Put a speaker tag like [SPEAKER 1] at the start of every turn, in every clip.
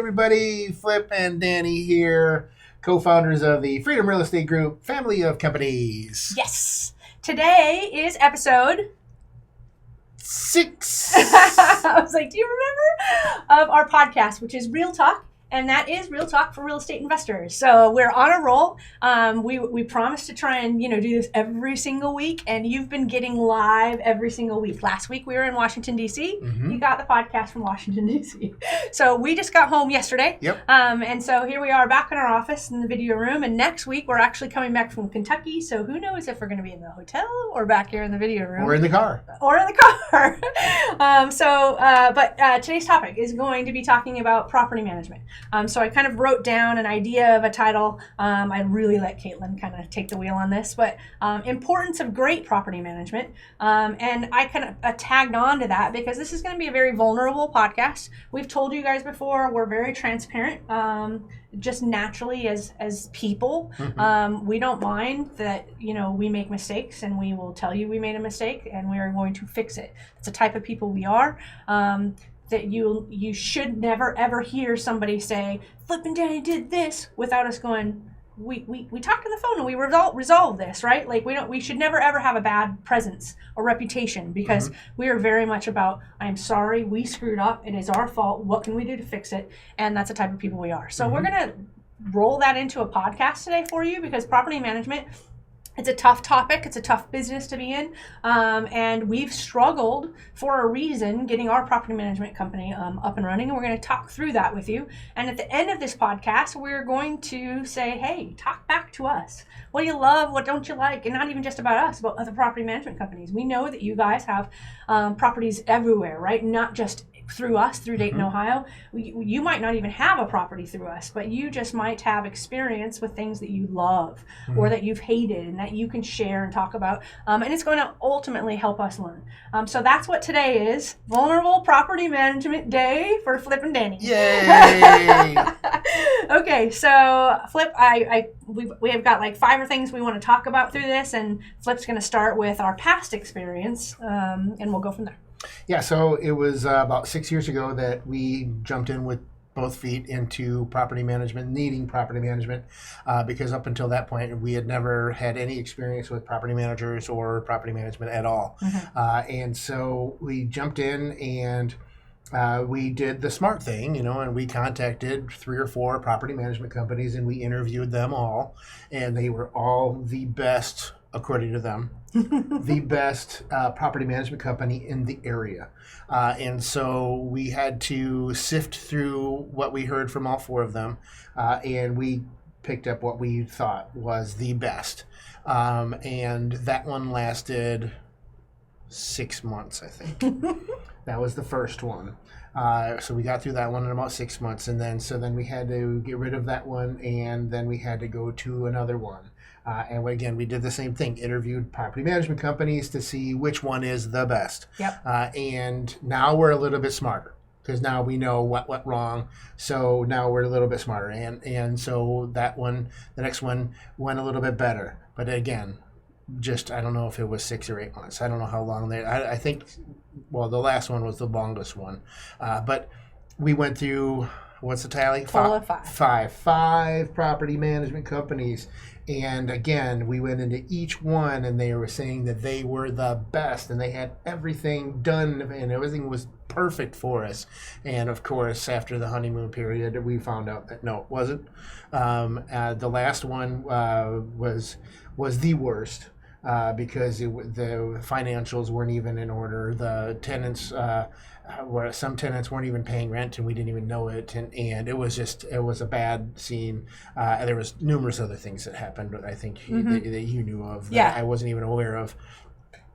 [SPEAKER 1] everybody. Flip and Dani here, co-founders of the Freedom Real Estate Group family of companies.
[SPEAKER 2] Yes. Today is episode
[SPEAKER 1] 6.
[SPEAKER 2] I was like, do you remember? Of our podcast, which is Real Talk. And that is Real Talk for real estate investors. So we're on a roll. We promised to try and do this every single week, and you've been getting live every single week. Last week we were in Washington D.C.
[SPEAKER 1] Mm-hmm.
[SPEAKER 2] You got the podcast from Washington D.C. So we just got home yesterday.
[SPEAKER 1] Yep.
[SPEAKER 2] And so here we are back in our office in the video room. And next week we're actually coming back from Kentucky. So who knows if we're going to be in the hotel or back here in the video room
[SPEAKER 1] or in the car.
[SPEAKER 2] But today's topic is going to be talking about property management. So I kind of wrote down an idea of a title. I really let Caitlyn kind of take the wheel on this, but importance of great property management. And I kind of tagged on to that because this is going to be a very vulnerable podcast. We've told you guys before, we're very transparent, just naturally as people.
[SPEAKER 1] Mm-hmm.
[SPEAKER 2] We don't mind that, we make mistakes, and we will tell you we made a mistake and we are going to fix it. It's the type of people we are. That you should never ever hear somebody say, Flip and Dani did this, without us going, we talked on the phone and we resolve this, right? Like we should never ever have a bad presence or reputation, because we are very much about, I'm sorry, we screwed up, it is our fault, what can we do to fix it? And that's the type of people we are. So we're gonna roll that into a podcast today for you, because property management, it's a tough topic. It's a tough business to be in. And we've struggled for a reason getting our property management company up and running. And we're going to talk through that with you. And at the end of this podcast, we're going to say, hey, talk back to us. What do you love? What don't you like? And not even just about us, but other property management companies. We know that you guys have properties everywhere, right? Not just through us, through Dayton, Ohio. You might not even have a property through us, but you just might have experience with things that you love or that you've hated and that you can share and talk about. And it's going to ultimately help us learn. So that's what today is. Vulnerable Property Management Day for Flip and Dani.
[SPEAKER 1] Yay!
[SPEAKER 2] Okay, so Flip, we have got like 5 things we want to talk about through this, and Flip's going to start with our past experience, and we'll go from there.
[SPEAKER 1] Yeah, so it was about 6 years ago that we jumped in with both feet into property management, needing property management, because up until that point, we had never had any experience with property managers or property management at all. And so we jumped in and we did the smart thing, and we contacted 3 or 4 property management companies, and we interviewed them all, and they were all the best, according to them, the best property management company in the area. And so we had to sift through what we heard from all 4 of them, and we picked up what we thought was the best. And that one lasted 6 months, I think. That was the first one. So we got through that one in about 6 months, and then we had to get rid of that one, and then we had to go to another one. And again, we did the same thing, interviewed property management companies to see which one is the best.
[SPEAKER 2] Yep.
[SPEAKER 1] And now we're a little bit smarter, because now we know what went wrong. So now we're a little bit smarter. And so that one, the next one, went a little bit better. But again, I don't know if it was 6 or 8 months. I don't know how long I think, the last one was the longest one. But we went through, what's the tally? 5 property management companies. And again, we went into each one, and they were saying that they were the best, and they had everything done, and everything was perfect for us. And of course, after the honeymoon period, we found out that no, it wasn't. The last one was the worst. Because the financials weren't even in order. The tenants, some tenants weren't even paying rent, and we didn't even know it. And it was a bad scene. And there was numerous other things that happened, I think, that you knew of that I wasn't even aware of.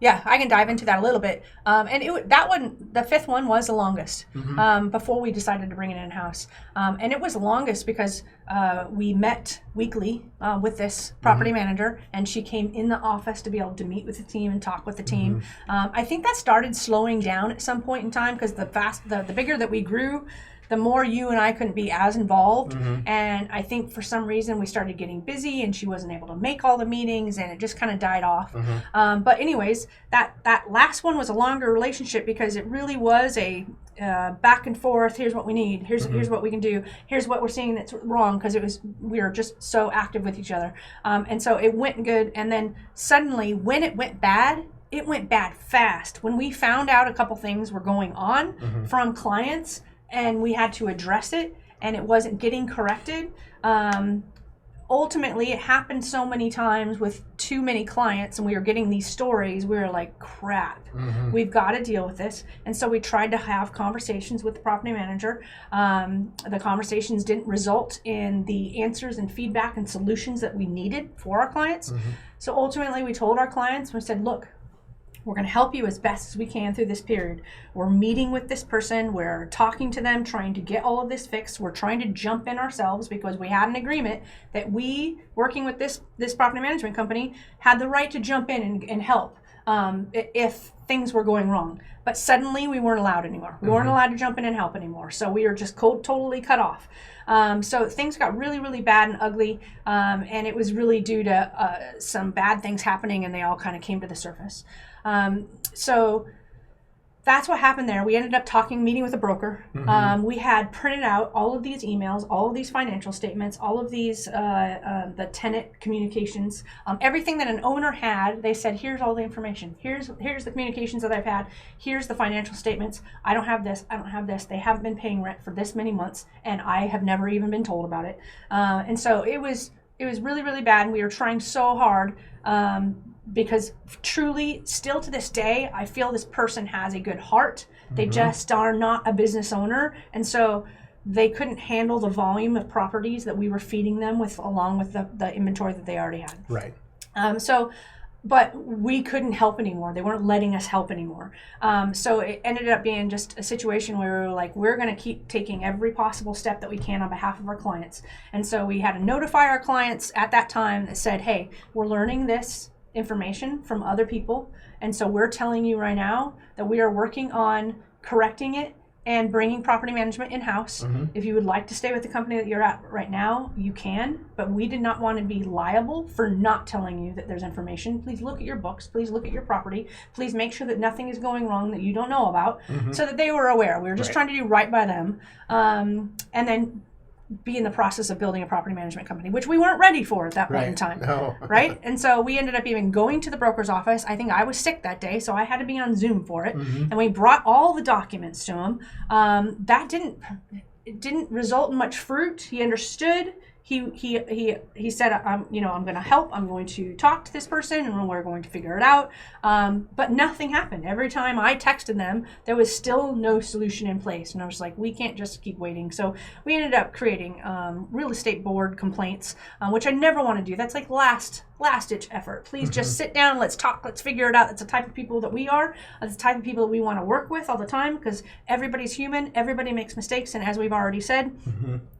[SPEAKER 2] Yeah, I can dive into that a little bit. And that one, the 5th one, was the longest before we decided to bring it in-house. And it was the longest because we met weekly with this property manager, and she came in the office to be able to meet with the team and talk with the team. I think that started slowing down at some point in time, because the bigger that we grew, the more you and I couldn't be as involved. And I think for some reason we started getting busy and she wasn't able to make all the meetings and it just kind of died off. But anyways, that last one was a longer relationship because it really was back and forth. Here's what we need. Here's what we can do. Here's what we're seeing that's wrong, because we were just so active with each other. And so it went good. And then suddenly, when it went bad fast. When we found out a couple things were going on from clients, and we had to address it, and it wasn't getting corrected. Ultimately, it happened so many times with too many clients, and we were getting these stories. We were like, crap, we've got to deal with this. And so we tried to have conversations with the property manager. The conversations didn't result in the answers and feedback and solutions that we needed for our clients. So ultimately, we told our clients, we said, look, we're going to help you as best as we can through this period. We're meeting with this person. We're talking to them, trying to get all of this fixed. We're trying to jump in ourselves, because we had an agreement that we, working with this property management company, had the right to jump in and help if things were going wrong. But suddenly we weren't allowed anymore. We weren't allowed to jump in and help anymore. So we were just totally cut off. So things got really, really bad and ugly. And it was really due to some bad things happening, and they all kind of came to the surface. So that's what happened there. We ended up meeting with a broker. We had printed out all of these emails, all of these financial statements, all of these, the tenant communications, everything that an owner had. They said, here's all the information. Here's the communications that I've had. Here's the financial statements. I don't have this. I don't have this. They haven't been paying rent for this many months, and I have never even been told about it. And so it was really, really bad. And we were trying so hard, because truly, still to this day, I feel this person has a good heart. They just are not a business owner. And so they couldn't handle the volume of properties that we were feeding them with, along with the inventory that they already had.
[SPEAKER 1] Right.
[SPEAKER 2] But we couldn't help anymore. They weren't letting us help anymore. So it ended up being just a situation where we were like, we're going to keep taking every possible step that we can on behalf of our clients. And so we had to notify our clients at that time that said, hey, we're learning this information from other people, and so we're telling you right now that we are working on correcting it and bringing property management in-house. If you would like to stay with the company that you're at right now, you can, but we did not want to be liable for not telling you that there's information. Please look at your books. Please look at your property. Please make sure that nothing is going wrong that you don't know about, so that they were aware. We were just trying to do right by them, and then be in the process of building a property management company, which we weren't ready for at that point in time.
[SPEAKER 1] No.
[SPEAKER 2] Right? And so we ended up even going to the broker's office. I think I was sick that day, so I had to be on Zoom for it. And we brought all the documents to him. That didn't result in much fruit. He understood. He said, I'm going to help. I'm going to talk to this person, and we're going to figure it out. But nothing happened. Every time I texted them, there was still no solution in place. And I was like, we can't just keep waiting. So we ended up creating real estate board complaints, which I never want to do. That's like last ditch effort. Please just sit down. Let's talk. Let's figure it out. That's the type of people that we are. That's the type of people that we want to work with all the time, because everybody's human. Everybody makes mistakes. And as we've already said,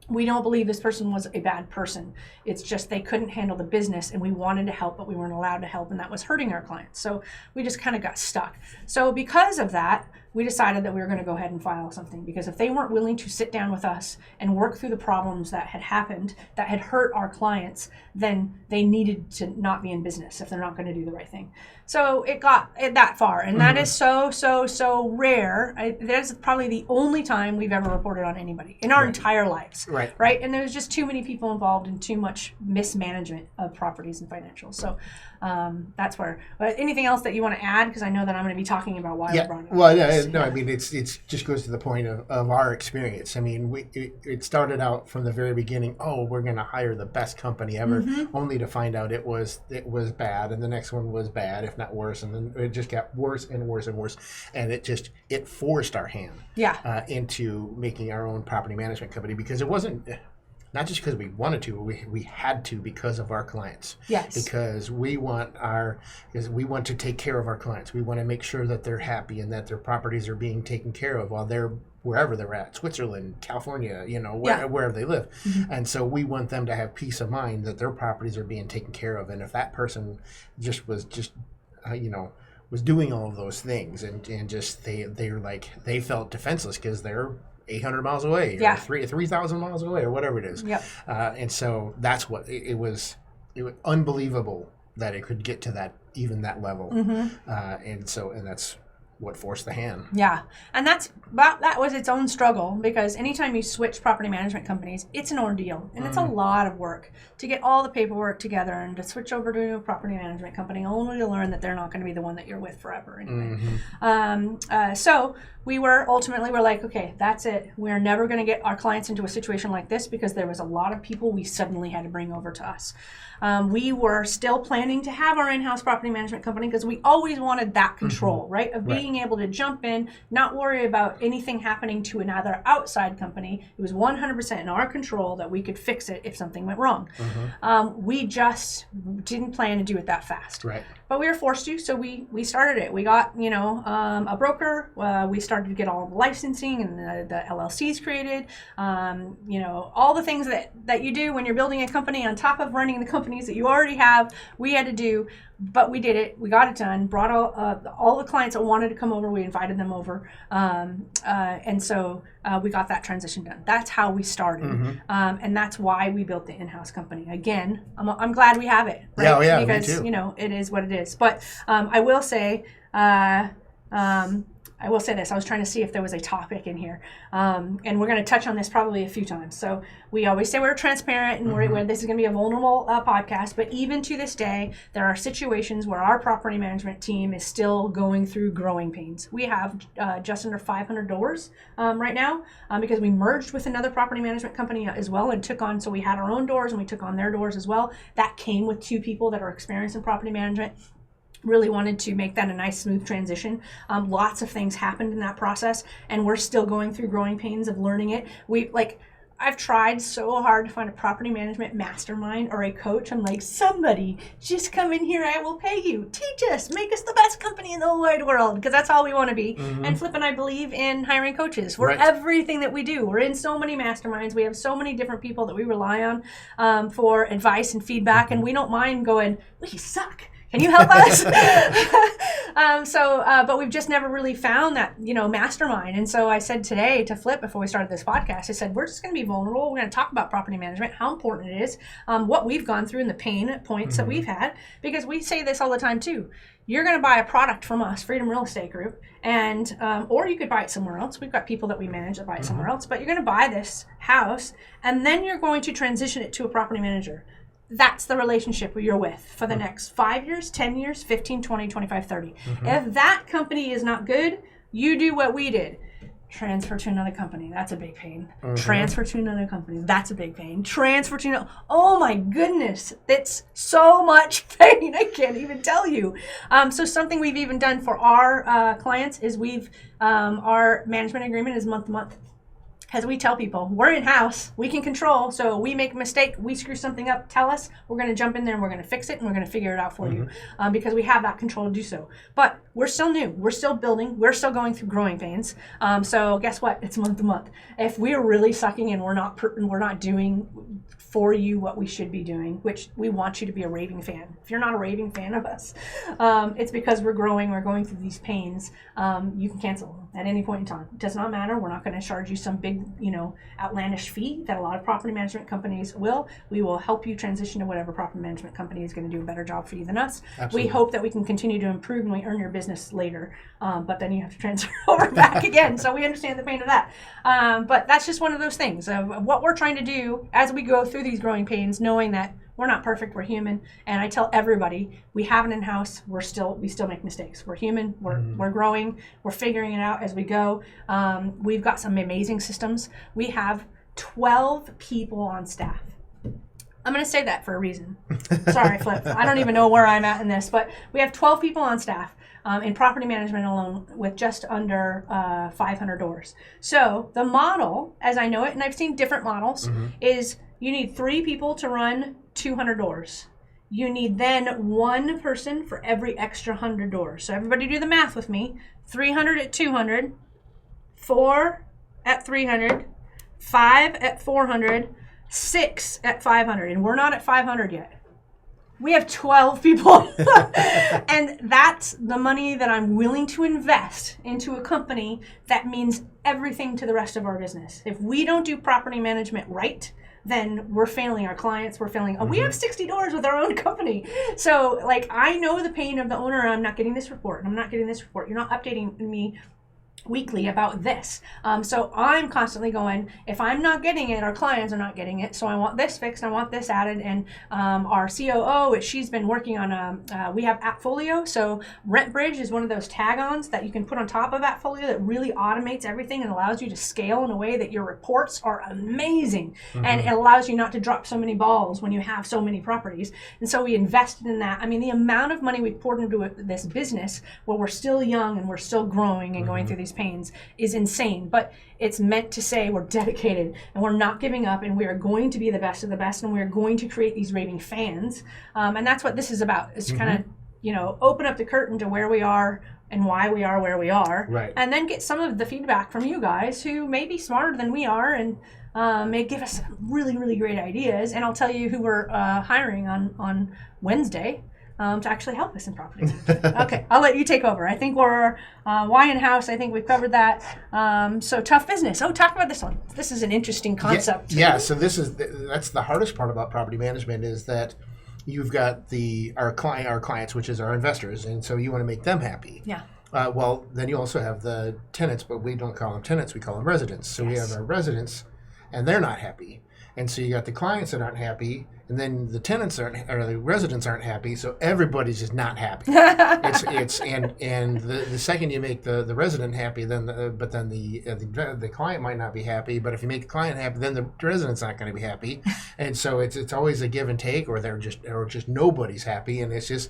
[SPEAKER 2] we don't believe this person was a bad person. It's just they couldn't handle the business, and we wanted to help, but we weren't allowed to help, and that was hurting our clients. So we just kind of got stuck. So because of that, we decided that we were going to go ahead and file something, because if they weren't willing to sit down with us and work through the problems that had happened, that had hurt our clients, then they needed to not be in business if they're not going to do the right thing. So it got that far, and that is so rare. That's probably the only time we've ever reported on anybody in our entire lives. Right? And there's just too many people involved and too much mismanagement of properties and financials. So that's where. But anything else that you want to add? Because I know that I'm going to be talking about why I brought it up.
[SPEAKER 1] Well, no, I mean, it's just goes to the point of our experience. I mean, it started out from the very beginning, we're going to hire the best company ever, only to find out it was bad, and the next one was bad, if not worse, and then it just got worse and worse and worse, and it forced our hand into making our own property management company, because it wasn't not just because we wanted to, we had to, because of our clients.
[SPEAKER 2] Yes.
[SPEAKER 1] Because we want to take care of our clients. We want to make sure that they're happy and that their properties are being taken care of while they're wherever they're at, Switzerland, California, wherever they live. And so we want them to have peace of mind that their properties are being taken care of. And if that person was doing all of those things and just they felt defenseless because they're 800 miles away, or 3,000 miles away, or whatever it is. And so that's what it was unbelievable that it could get to that level. And that's what forced the hand.
[SPEAKER 2] Yeah, and that was its own struggle, because anytime you switch property management companies, it's an ordeal, and it's a lot of work to get all the paperwork together and to switch over to a new property management company, only to learn that they're not going to be the one that you're with forever anyway. So we're like, okay, that's it. We're never going to get our clients into a situation like this, because there was a lot of people we suddenly had to bring over to us. We were still planning to have our in-house property management company, because we always wanted that control, right? Of being able to jump in, not worry about anything happening to another outside company. It was 100% in our control that we could fix it if something went wrong. We just didn't plan to do it that fast.
[SPEAKER 1] Right.
[SPEAKER 2] But we were forced to, so we started it. We got, a broker. We started to get all the licensing and the LLCs created. All the things that you do when you're building a company on top of running the companies that you already have, we had to do. But we did it. We got it done. Brought all the clients that wanted to come over. We invited them over, and so we got that transition done. That's how we started, and that's why we built the in-house company. Again, I'm glad we have it. Right?
[SPEAKER 1] Yeah,
[SPEAKER 2] because
[SPEAKER 1] me too.
[SPEAKER 2] It is what it is. But I will say. I will say this. I was trying to see if there was a topic in here. And we're going to touch on this probably a few times. So we always say we're transparent and this is going to be a vulnerable podcast. But even to this day, there are situations where our property management team is still going through growing pains. We have just under 500 doors right now because we merged with another property management company as well and took on, so we had our own doors and we took on their doors as well. That came with 2 people that are experienced in property management. Really wanted to make that a nice, smooth transition. Lots of things happened in that process, and we're still going through growing pains of learning it. I've tried so hard to find a property management mastermind or a coach. I'm like, somebody just come in here. I will pay you. Teach us. Make us the best company in the whole wide world, because that's all we want to be. And Flip and I believe in hiring coaches for everything that we do. We're in so many masterminds. We have so many different people that we rely on for advice and feedback, and we don't mind going, we suck. Can you help us? But we've just never really found that, mastermind. And so I said today to Flip before we started this podcast, I said, we're just going to be vulnerable. We're going to talk about property management, how important it is, what we've gone through and the pain points that we've had, because we say this all the time too. You're going to buy a product from us, Freedom Real Estate Group, and or you could buy it somewhere else. We've got people that we manage that buy it somewhere else, but you're going to buy this house and then you're going to transition it to a property manager. That's the relationship you're with for the next 5 years, 10 years, 15, 20, 25, 30. If that company is not good, you do what we did. Transfer to another company. That's a big pain. Transfer to another company. That's a big pain. Transfer to another. Oh my goodness. That's so much pain. I can't even tell you. So something we've even done for our clients is our management agreement is month to month. As we tell people, we're in-house, we can control, so we make a mistake, we screw something up, tell us, we're going to jump in there and we're going to fix it and we're going to figure it out for you, because we have that control to do so. But we're still new, we're still building, we're still going through growing pains. So guess what? It's month to month. If we're really sucking and we're not doing for you what we should be doing, which we want you to be a raving fan. If you're not a raving fan of us, it's because we're going through these pains. You can cancel at any point in time. It does not matter. We're not going to charge you some big, outlandish fee that a lot of property management companies will. We will help you transition to whatever property management company is going to do a better job for you than us. Absolutely. We hope that we can continue to improve and we earn your business later, but then you have to transfer over back again. So we understand the pain of that. But that's just one of those things of what we're trying to do as we go through these growing pains, knowing that we're not perfect, we're human. And I tell everybody, we have it in-house, we still make mistakes. We're human, we're growing, we're figuring it out as we go. We've got some amazing systems. We have 12 people on staff. I'm going to say that for a reason. Sorry, Flip. I don't even know where I'm at in this, but we have 12 people on staff in property management alone with just under 500 doors. So the model, as I know it, and I've seen different models, is you need 3 people to run 200 doors. You need then 1 person for every extra 100 doors. So everybody do the math with me. 300 at 200, 4 at 300, 5 at 400, 6 at 500. And we're not at 500 yet. We have 12 people. And that's the money that I'm willing to invest into a company that means everything to the rest of our business. If we don't do property management right, then we're failing our clients. We're failing. Oh, we have 60 doors with our own company. So like, I know the pain of the owner. I'm not getting this report. I'm not getting this report. You're not updating me weekly about this. So I'm constantly going, if I'm not getting it, our clients are not getting it. So I want this fixed. I want this added. And our COO, she's been working on we have AppFolio. So RentBridge is one of those tag-ons that you can put on top of AppFolio that really automates everything and allows you to scale in a way that your reports are amazing. And it allows you not to drop so many balls when you have so many properties. And so we invested in that. I mean, the amount of money we poured into this business where we're still young and we're still growing and going through these pains is insane, but it's meant to say we're dedicated and we're not giving up and we are going to be the best of the best and we're going to create these raving fans. And that's what this is about, is kind of, open up the curtain to where we are and why we are where we are,
[SPEAKER 1] right,
[SPEAKER 2] and then get some of the feedback from you guys who may be smarter than we are and may give us really, really great ideas. And I'll tell you who we're hiring on Wednesday to actually help us in property management. Okay, I'll let you take over. I think we're why in house. I think we've covered that. So tough business. Oh, talk about this one. This is an interesting concept.
[SPEAKER 1] Yeah. So that's the hardest part about property management, is that you've got our clients, which is our investors, and so you want to make them happy.
[SPEAKER 2] Yeah.
[SPEAKER 1] Well, then you also have the tenants, but we don't call them tenants. We call them residents. So we have our residents, and they're not happy. And so you got the clients that aren't happy, and then the tenants or the residents aren't happy. So everybody's just not happy. And the second you make the resident happy, then the client might not be happy. But if you make the client happy, then the resident's not going to be happy. And so it's always a give and take, or just nobody's happy, and it's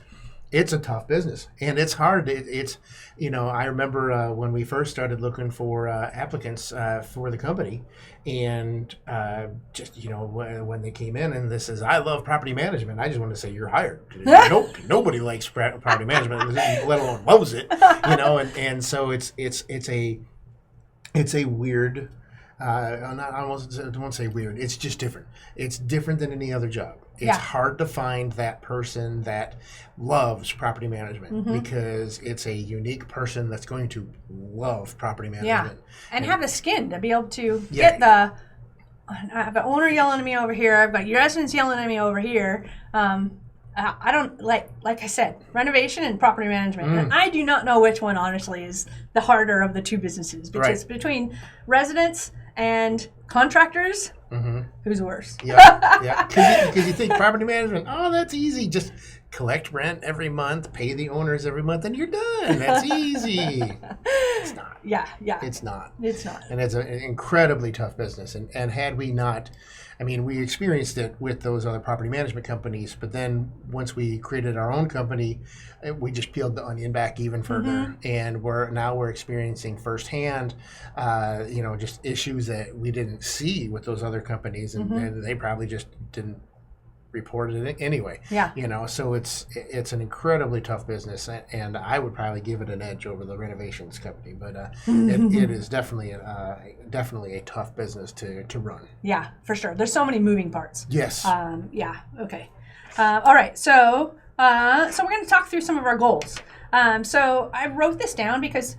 [SPEAKER 1] a tough business, and it's hard. I remember when we first started looking for applicants for the company, and when they came in, and this is, I love property management. I just want to say, you're hired. Nope, nobody likes property management, let alone loves it. And so it's a weird. I won't say weird. It's just different. It's different than any other job. It's hard to find that person that loves property management, because it's a unique person that's going to love property management. And have
[SPEAKER 2] the skin to be able to get I have the owner yelling at me over here. I've got your residents yelling at me over here. I don't like I said, renovation and property management. And I do not know which one, honestly, is the harder of the two businesses. Because between residents and contractors, who's worse?
[SPEAKER 1] Yeah. Because you think property management, that's easy. Just collect rent every month, pay the owners every month, and you're done. That's easy. It's not.
[SPEAKER 2] Yeah.
[SPEAKER 1] It's not.
[SPEAKER 2] It's not.
[SPEAKER 1] And it's an incredibly tough business. And had we not, we experienced it with those other property management companies, but then once we created our own company, we just peeled the onion back even further. And we're experiencing firsthand, just issues that we didn't see with those other companies, and they probably just didn't report it anyway. Yeah. So it's an incredibly tough business, and I would probably give it an edge over the renovations company, but it is definitely a tough business to run.
[SPEAKER 2] Yeah, for sure. There's so many moving parts.
[SPEAKER 1] Yes.
[SPEAKER 2] Okay. All right. So we're going to talk through some of our goals. So I wrote this down because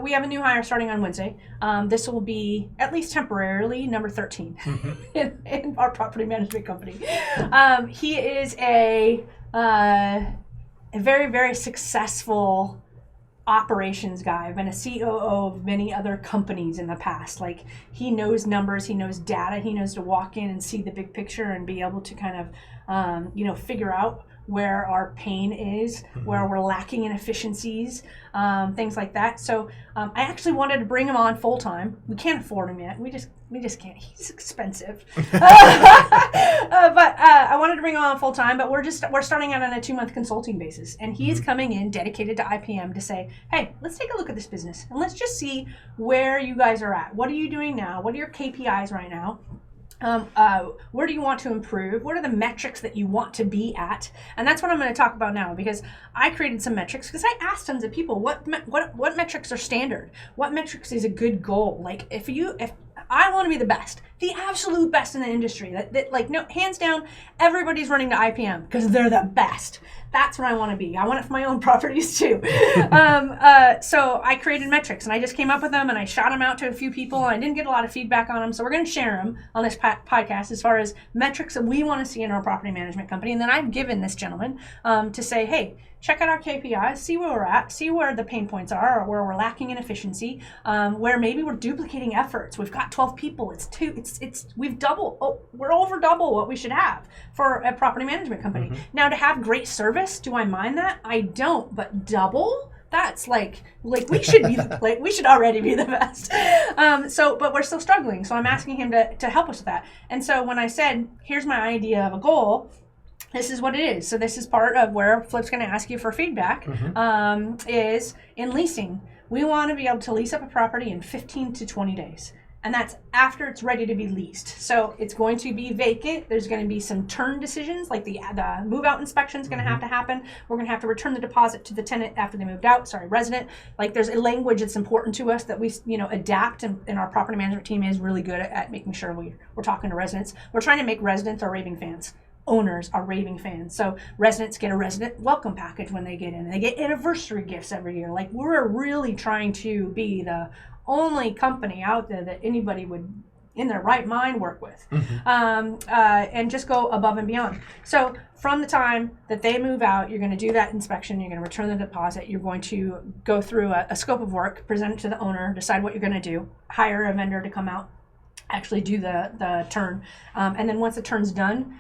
[SPEAKER 2] we have a new hire starting on Wednesday. This will be, at least temporarily, number 13 in our property management company. He is a very, very successful operations guy. I've been a COO of many other companies in the past. Like, he knows numbers, he knows data, he knows to walk in and see the big picture and be able to kind of, figure out where our pain is, where we're lacking in efficiencies, things like that. So I actually wanted to bring him on full time. We can't afford him yet. We just can't. He's expensive. But I wanted to bring him on full time. But we're starting out on a 2-month consulting basis, and he's coming in dedicated to IPM to say, hey, let's take a look at this business and let's just see where you guys are at. What are you doing now? What are your KPIs right now? Where do you want to improve? What are the metrics that you want to be at? And that's what I'm going to talk about now, because I created some metrics, because I asked tons of people what metrics are standard, what metrics is a good goal. Like, if I want to be the best, the absolute best in the industry, that no, hands down, everybody's running to IPM because they're the best. That's what I want to be. I want it for my own properties too. So I created metrics, and I just came up with them, and I shot them out to a few people, and I didn't get a lot of feedback on them. So we're going to share them on this podcast as far as metrics that we want to see in our property management company. And then I've given this gentleman to say, hey, check out our KPIs, see where we're at, see where the pain points are, or where we're lacking in efficiency, where maybe we're duplicating efforts. We've got 12 people. We're over double what we should have for a property management company. Now, to have great service, do I mind that? I don't, but double? That's like we should be we should already be the best. But we're still struggling. So I'm asking him to help us with that. And so when I said, here's my idea of a goal, this is what it is. So this is part of where Flip's going to ask you for feedback, is in leasing. We want to be able to lease up a property in 15 to 20 days. And that's after it's ready to be leased. So it's going to be vacant. There's going to be some turn decisions, like the move-out inspection is going to have to happen. We're going to have to return the deposit to the tenant after they moved out. Resident. Like, there's a language that's important to us that we, adapt, and our property management team is really good at making sure we're talking to residents. We're trying to make residents our raving fans. Owners are raving fans. So residents get a resident welcome package when they get in. They get anniversary gifts every year. Like, we're really trying to be the only company out there that anybody would, in their right mind, work with, and just go above and beyond. So from the time that they move out, you're going to do that inspection, you're going to return the deposit, you're going to go through a scope of work, present it to the owner, decide what you're going to do, hire a vendor to come out, actually do the turn, and then once the turn's done,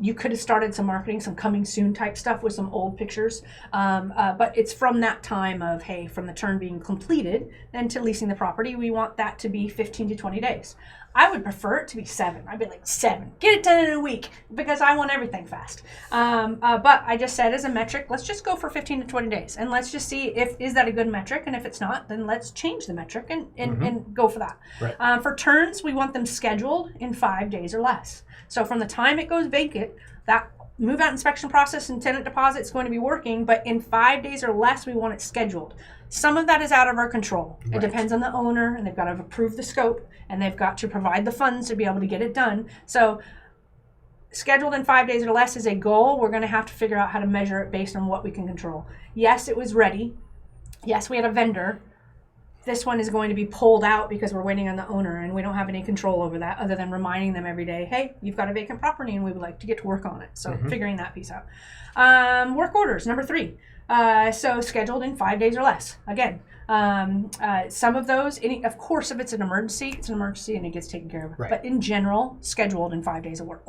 [SPEAKER 2] you could have started some marketing, some coming soon type stuff with some old pictures, but it's from that time of, hey, from the turn being completed and to leasing the property, we want that to be 15 to 20 days. I would prefer it to be 7. I'd be like, 7. Get it done in a week, because I want everything fast. But I just said, as a metric, let's just go for 15 to 20 days, and let's just see is that a good metric, and if it's not, then let's change the metric and go for that. Right. For turns, we want them scheduled in 5 days or less. So from the time it goes vacant, that move-out inspection process and tenant deposit is going to be working, but in 5 days or less, we want it scheduled. Some of that is out of our control. Right. It depends on the owner, and they've got to approve the scope, and they've got to provide the funds to be able to get it done. So scheduled in 5 days or less is a goal. We're going to have to figure out how to measure it based on what we can control. Yes, it was ready. Yes, we had a vendor. This one is going to be pulled out because we're waiting on the owner, and we don't have any control over that other than reminding them every day, hey, you've got a vacant property and we would like to get to work on it. So figuring that piece out. Work orders, number 3. So scheduled in 5 days or less. Again, some of those, of course, if it's an emergency, it's an emergency and it gets taken care of. Right. But in general, scheduled in 5 days or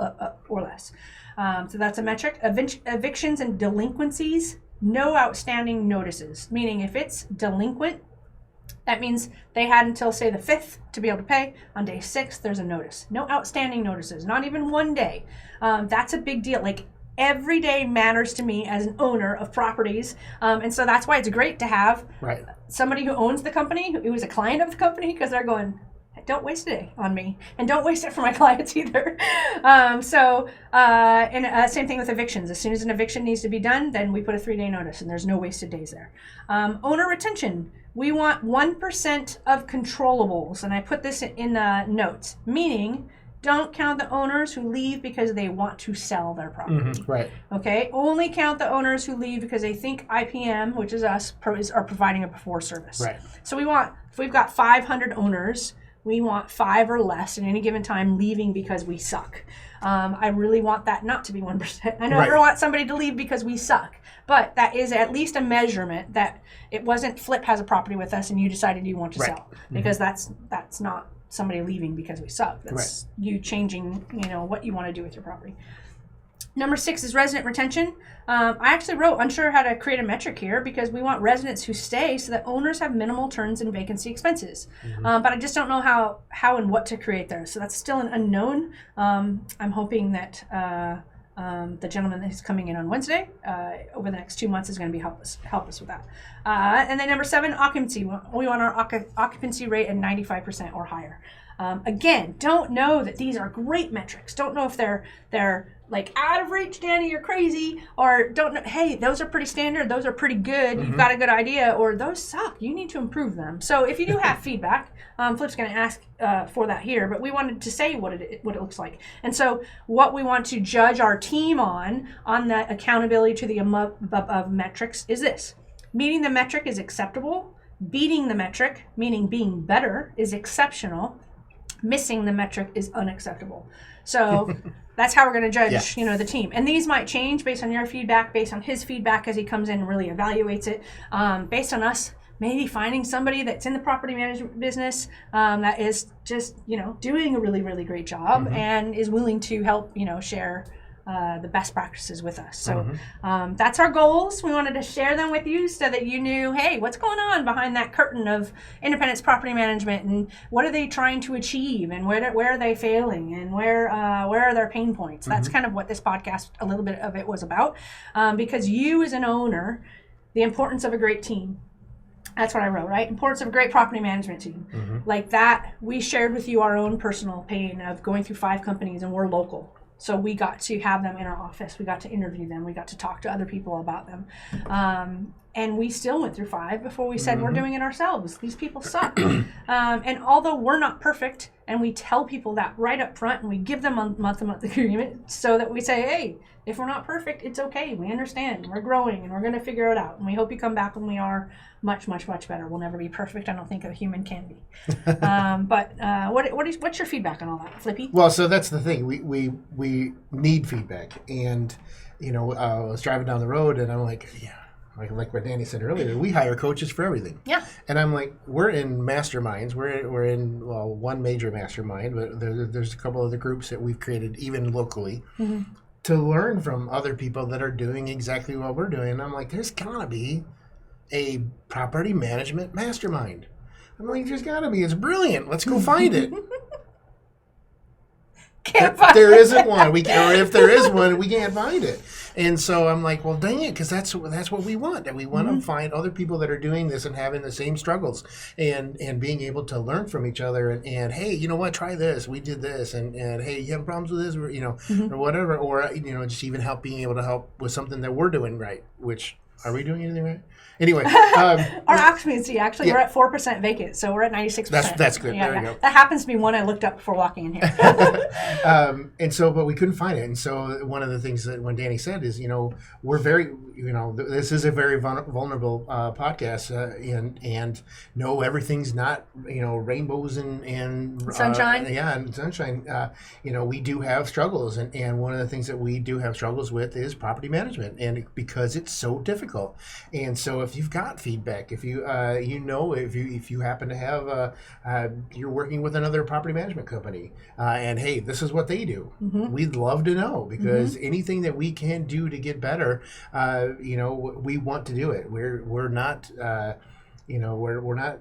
[SPEAKER 2] less. So that's a metric. Evictions and delinquencies, no outstanding notices. Meaning if it's delinquent, that means they had until, say, the 5th to be able to pay. On day 6, there's a notice. No outstanding notices, not even 1 day. That's a big deal. Like, every day matters to me as an owner of properties. And so that's why it's great to have somebody who owns the company, who is a client of the company, because they're going, don't waste a day on me, and don't waste it for my clients either. Same thing with evictions. As soon as an eviction needs to be done, then we put a 3-day notice, and there's no wasted days there. Owner retention. We want 1% of controllables, and I put this in the notes, meaning don't count the owners who leave because they want to sell their property. Right. Okay. Only count the owners who leave because they think IPM, which is us, are providing a before service. Right. So if we've got 500 owners, we want 5 or less at any given time leaving because we suck. I really want that not to be 1%. I never want somebody to leave because we suck. But that is at least a measurement that it wasn't Flip has a property with us and you decided you want to sell. Because that's not somebody leaving because we suck. That's you changing, what you want to do with your property. Number 6 is resident retention. I actually wrote unsure how to create a metric here because we want residents who stay so that owners have minimal turns and vacancy expenses. But I just don't know how and what to create there. So that's still an unknown. I'm hoping that the gentleman that's coming in on Wednesday over the next 2 months is going to help us with that. And then number 7, occupancy. We want our occupancy rate at 95% or higher. Again, don't know that these are great metrics. Don't know if they're like out of reach, Dani, you're crazy, or don't know, hey, those are pretty standard, those are pretty good, you've got a good idea, or those suck, you need to improve them. So if you do have feedback, Flip's going to ask for that here, but we wanted to say what it looks like. And so what we want to judge our team on the accountability to the above metrics is this. Meeting the metric is acceptable. Beating the metric, meaning being better, is exceptional. Missing the metric is unacceptable. So that's how we're going to judge, the team. And these might change based on your feedback, based on his feedback as he comes in and really evaluates it, based on us maybe finding somebody that's in the property management business that is just, doing a really, really great job and is willing to help, share the best practices with us. So that's our goals. We wanted to share them with you so that you knew, hey, what's going on behind that curtain of Independence Property Management, and what are they trying to achieve, and where are they failing, and where are their pain points. That's kind of what this podcast, a little bit of it was about, because you as an owner, the importance of a great team. That's what I wrote, right? Importance of a great property management team. Like that, we shared with you our own personal pain of going through 5 companies, and we're local. So we got to have them in our office. We got to interview them. We got to talk to other people about them. And we still went through 5 before we said we're doing it ourselves. These people suck. And although we're not perfect, and we tell people that right up front, and we give them a month-to-month agreement so that we say, hey, if we're not perfect, it's okay. We understand. We're growing, and we're going to figure it out. And we hope you come back when we are much, much, much better. We'll never be perfect. I don't think a human can be. But what's your feedback on all that, Flippy?
[SPEAKER 1] Well, so that's the thing. We need feedback. And, I was driving down the road, and I'm like, like what Dani said earlier, we hire coaches for everything.
[SPEAKER 2] Yeah.
[SPEAKER 1] And I'm like, we're in masterminds. We're in one major mastermind, but there's a couple other groups that we've created, even locally, to learn from other people that are doing exactly what we're doing. And I'm like, there's gotta be a property management mastermind. I'm like, there's gotta be. It's brilliant. Let's go find it. There isn't one. Or if there is one, we can't find it. And so I'm like, well, dang it, because that's what we want. And we want to find other people that are doing this and having the same struggles, and being able to learn from each other. And hey, you know what? Try this. We did this. And hey, you have problems with this, or, or whatever. Or just even being able to help with something that we're doing right. Which, are we doing anything right? Anyway,
[SPEAKER 2] our occupancy we're at 4% vacant, so we're at 96%.
[SPEAKER 1] That's good. There you go.
[SPEAKER 2] That happens to be one I looked up before walking in here.
[SPEAKER 1] And so, but we couldn't find it. And so, one of the things that when Dani said is, we're very, this is a very vulnerable podcast, and no, everything's not, rainbows and
[SPEAKER 2] sunshine.
[SPEAKER 1] And sunshine. We do have struggles, and one of the things that we do have struggles with is property management, and because it's so difficult. And so, if you've got feedback, if you if you happen to have you're working with another property management company, and hey, this is what they do, we'd love to know, because anything that we can do to get better, we want to do it. We're not we're not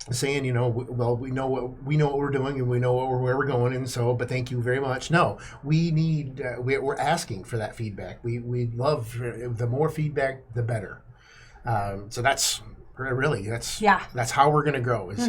[SPEAKER 1] saying, we know what we're doing, and we know where we're going, and so, but thank you very much. No, we need we're asking for that feedback. We love, the more feedback, the better. So that's how we're going to grow is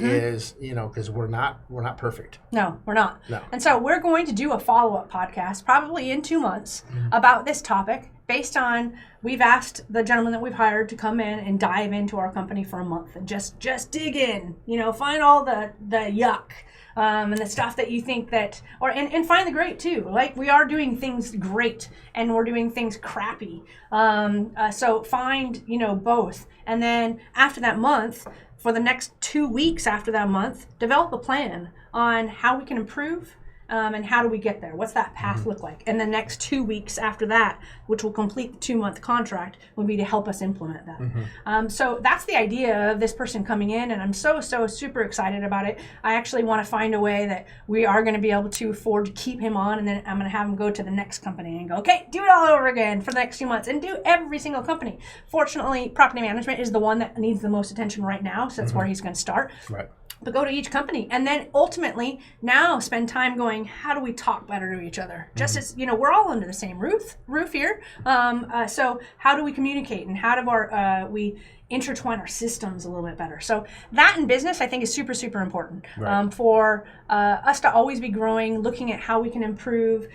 [SPEAKER 1] because we're not perfect.
[SPEAKER 2] No, we're not.
[SPEAKER 1] No.
[SPEAKER 2] And so we're going to do a follow-up podcast probably in 2 months about this topic, based on, we've asked the gentleman that we've hired to come in and dive into our company for a month and just dig in, find all the yuck. And the stuff that you think that, and find the great too. Like, we are doing things great, and we're doing things crappy. So find, both. And then after that month, for the next 2 weeks after that month, develop a plan on how we can improve. And how do we get there? What's that path look like? And the next 2 weeks after that, which will complete the 2-month contract, would be to help us implement that. So that's the idea of this person coming in, and I'm so super excited about it. I actually want to find a way that we are going to be able to afford to keep him on, and then I'm going to have him go to the next company and go, okay, do it all over again for the next 2 months, and do every single company. Fortunately, property management is the one that needs the most attention right now, so that's where he's going to start.
[SPEAKER 1] Right.
[SPEAKER 2] But go to each company, and then ultimately now spend time going, how do we talk better to each other? Just as, we're all under the same roof here. So how do we communicate, and how do we intertwine our systems a little bit better. So that in business, I think, is super, super important
[SPEAKER 1] Right.
[SPEAKER 2] for us to always be growing, looking at how we can improve,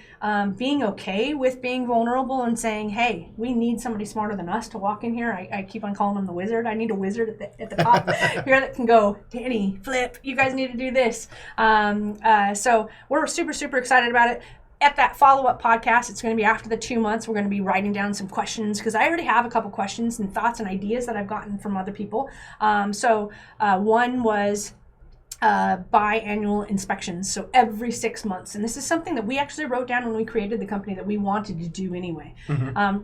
[SPEAKER 2] being okay with being vulnerable and saying, hey, we need somebody smarter than us to walk in here. I keep on calling him the wizard. I need a wizard at the top here that can go, Dani, Flip, you guys need to do this. So we're super, super excited about it. At that follow-up podcast, it's going to be after the 2 months. We're going to be writing down some questions because I already have a couple questions and thoughts and ideas that I've gotten from other people. One was biannual inspections, so every 6 months. And this is something that we actually wrote down when we created the company that we wanted to do anyway.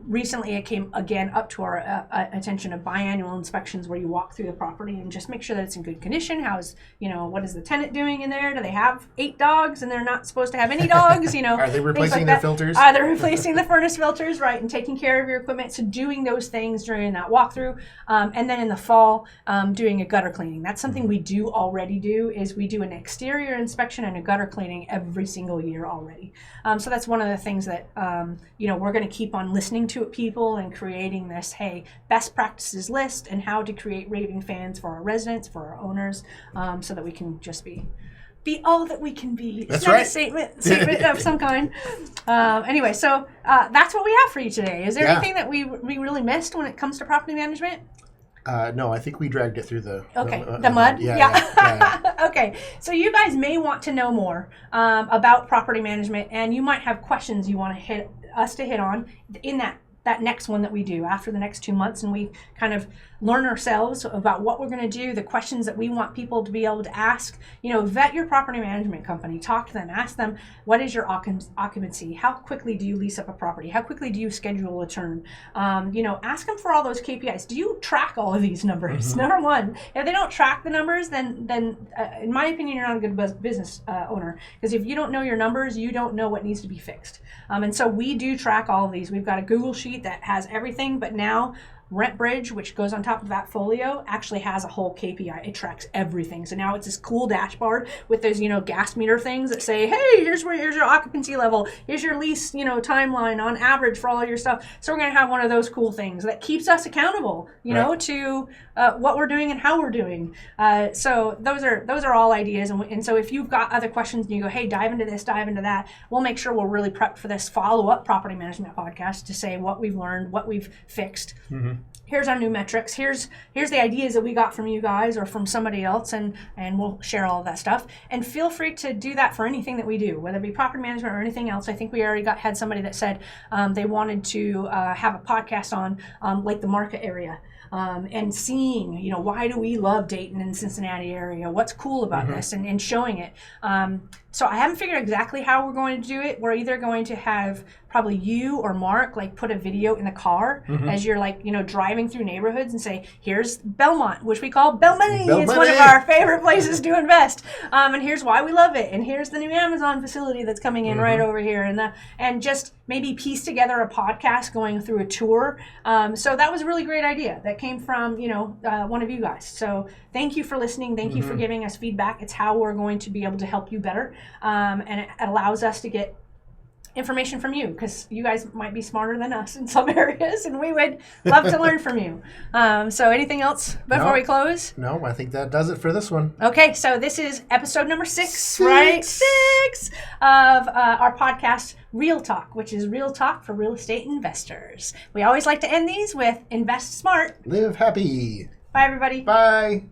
[SPEAKER 2] Recently, it came again up to our attention of biannual inspections where you walk through the property and just make sure that it's in good condition. What is the tenant doing in there? Do they have 8 dogs and they're not supposed to have any dogs?
[SPEAKER 1] Are they replacing their filters?
[SPEAKER 2] Are they replacing the furnace filters? Right, and taking care of your equipment. So doing those things during that walkthrough. And then in the fall, doing a gutter cleaning. That's something we do already do. Is we do an exterior inspection and a gutter cleaning every single year already. So that's one of the things that we're going to keep on listening to people and creating this best practices list and how to create raving fans for our residents, for our owners, so that we can just be all that we can be.
[SPEAKER 1] That's
[SPEAKER 2] right.
[SPEAKER 1] right.
[SPEAKER 2] A statement of some kind. Anyway, so that's what we have for you today. Is there anything that we really missed when it comes to property management?
[SPEAKER 1] No, I think we dragged it through the
[SPEAKER 2] mud.
[SPEAKER 1] Yeah.
[SPEAKER 2] Okay, so you guys may want to know more about property management, and you might have questions you want to hit on in that next one that we do after the next 2 months, and we kind of learn ourselves about what we're going to do, the questions that we want people to be able to ask. Vet your property management company, talk to them, ask them, what is your occupancy? How quickly do you lease up a property? How quickly do you schedule a turn? Ask them for all those KPIs. Do you track all of these numbers? Number one, if they don't track the numbers, then in my opinion, you're not a good business owner, because if you don't know your numbers, you don't know what needs to be fixed. And so we do track all of these. We've got a Google sheet that has everything, but now RentBridge, which goes on top of that folio, actually has a whole KPI. It tracks everything. So now it's this cool dashboard with those, gas meter things that say, hey, here's your occupancy level. Here's your lease, timeline on average for all your stuff. So we're going to have one of those cool things that keeps us accountable, to what we're doing and how we're doing. So those are all ideas. And so if you've got other questions and you go, hey, dive into this, dive into that, we'll make sure we're really prepped for this follow-up property management podcast to say what we've learned, what we've fixed. Here's our new metrics. Here's the ideas that we got from you guys or from somebody else, and we'll share all of that stuff. And feel free to do that for anything that we do, whether it be property management or anything else. I think we already had somebody that said they wanted to have a podcast on like the market area. And seeing, why do we love Dayton and Cincinnati area? What's cool about this, and showing it. So I haven't figured exactly how we're going to do it. We're either going to have probably you or Mark put a video in the car as you're driving through neighborhoods and say, here's Belmont, which we call Belmoney. It's one of our favorite places to invest. And here's why we love it. And here's the new Amazon facility that's coming in right over here. And just maybe piece together a podcast going through a tour. So that was a really great idea that came from, one of you guys. So thank you for listening. Thank you for giving us feedback. It's how we're going to be able to help you better. And it allows us to get information from you, because you guys might be smarter than us in some areas, and we would love to learn from you. So anything else before we close?
[SPEAKER 1] No, I think that does it for this one.
[SPEAKER 2] Okay, so this is episode number 6, right? 6 of our podcast, Real Talk, which is real talk for real estate investors. We always like to end these with invest smart.
[SPEAKER 1] Live happy.
[SPEAKER 2] Bye, everybody.
[SPEAKER 1] Bye.